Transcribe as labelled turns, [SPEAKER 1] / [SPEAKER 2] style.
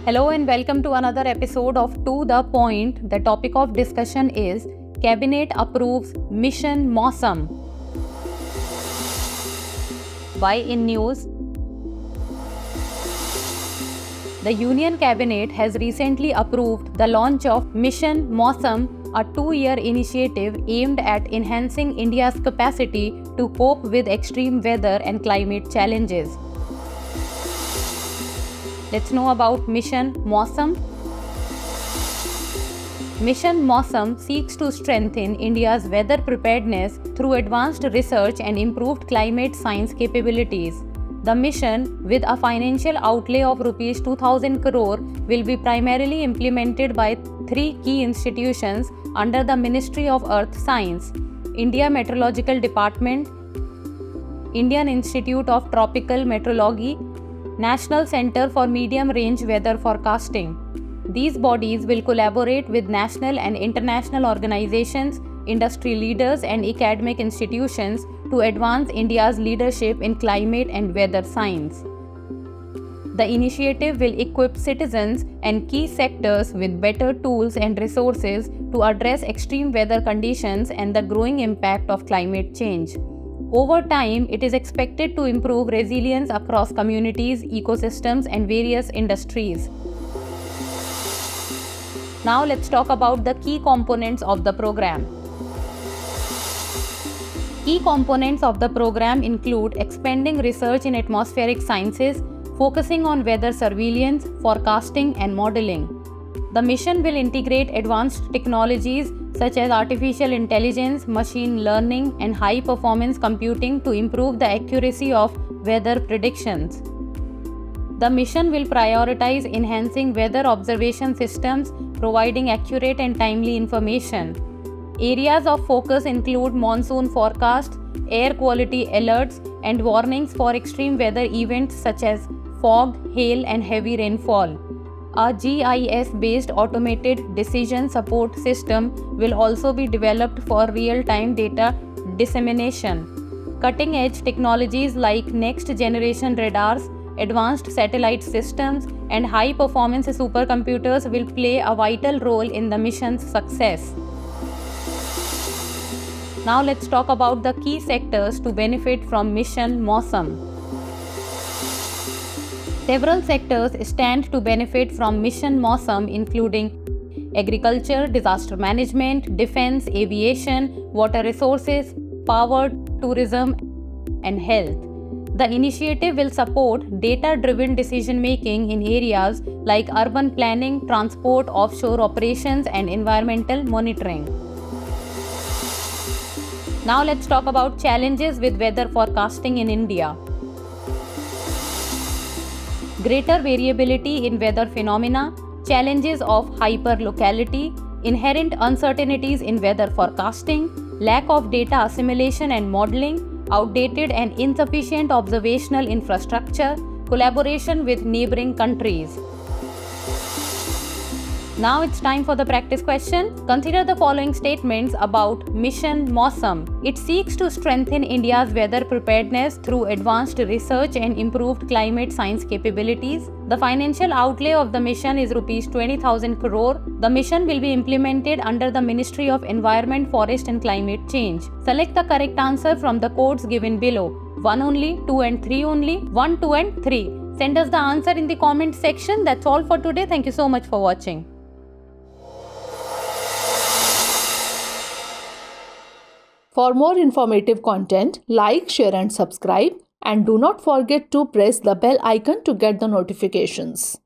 [SPEAKER 1] Hello and welcome to another episode of To The Point. The topic of discussion is Cabinet approves Mission Mausam. Why in news? The Union Cabinet has recently approved the launch of Mission Mausam, a 2-year initiative aimed at enhancing India's capacity to cope with extreme weather and climate challenges. Let's know about Mission Mausam. Mission Mausam seeks to strengthen India's weather preparedness through advanced research and improved climate science capabilities. The mission, with a financial outlay of Rs 2,000 crore, will be primarily implemented by 3 key institutions under the Ministry of Earth Science: India Meteorological Department, Indian Institute of Tropical Meteorology, National Center for Medium Range Weather Forecasting. These bodies will collaborate with national and international organizations, industry leaders, and academic institutions to advance India's leadership in climate and weather science. The initiative will equip citizens and key sectors with better tools and resources to address extreme weather conditions and the growing impact of climate change. Over time, it is expected to improve resilience across communities, ecosystems, and various industries. Now let's talk about the key components of the program. Key components of the program include expanding research in atmospheric sciences, focusing on weather surveillance, forecasting, and modeling. The mission will integrate advanced technologies such as artificial intelligence, machine learning, and high-performance computing to improve the accuracy of weather predictions. The mission will prioritize enhancing weather observation systems, providing accurate and timely information. Areas of focus include monsoon forecasts, air quality alerts, and warnings for extreme weather events such as fog, hail, and heavy rainfall. A GIS-based automated decision support system will also be developed for real-time data dissemination. Cutting-edge technologies like next-generation radars, advanced satellite systems, and high-performance supercomputers will play a vital role in the mission's success. Now let's talk about the key sectors to benefit from Mission Mausam. Several sectors stand to benefit from Mission Mausam, including agriculture, disaster management, defense, aviation, water resources, power, tourism, and health. The initiative will support data-driven decision-making in areas like urban planning, transport, offshore operations, and environmental monitoring. Now let's talk about challenges with weather forecasting in India. Greater variability in weather phenomena, challenges of hyperlocality, inherent uncertainties in weather forecasting, lack of data assimilation and modeling, outdated and insufficient observational infrastructure, collaboration with neighboring countries. Now it's time for the practice question. Consider the following statements about Mission Mausam. It seeks to strengthen India's weather preparedness through advanced research and improved climate science capabilities. The financial outlay of the mission is Rs 20,000 crore. The mission will be implemented under the Ministry of Environment, Forest and Climate Change. Select the correct answer from the codes given below. 1 only, 2 and 3 only, 1, 2 and 3. Send us the answer in the comment section. That's all for today. Thank you so much for watching.
[SPEAKER 2] For more informative content, like, share and subscribe, and do not forget to press the bell icon to get the notifications.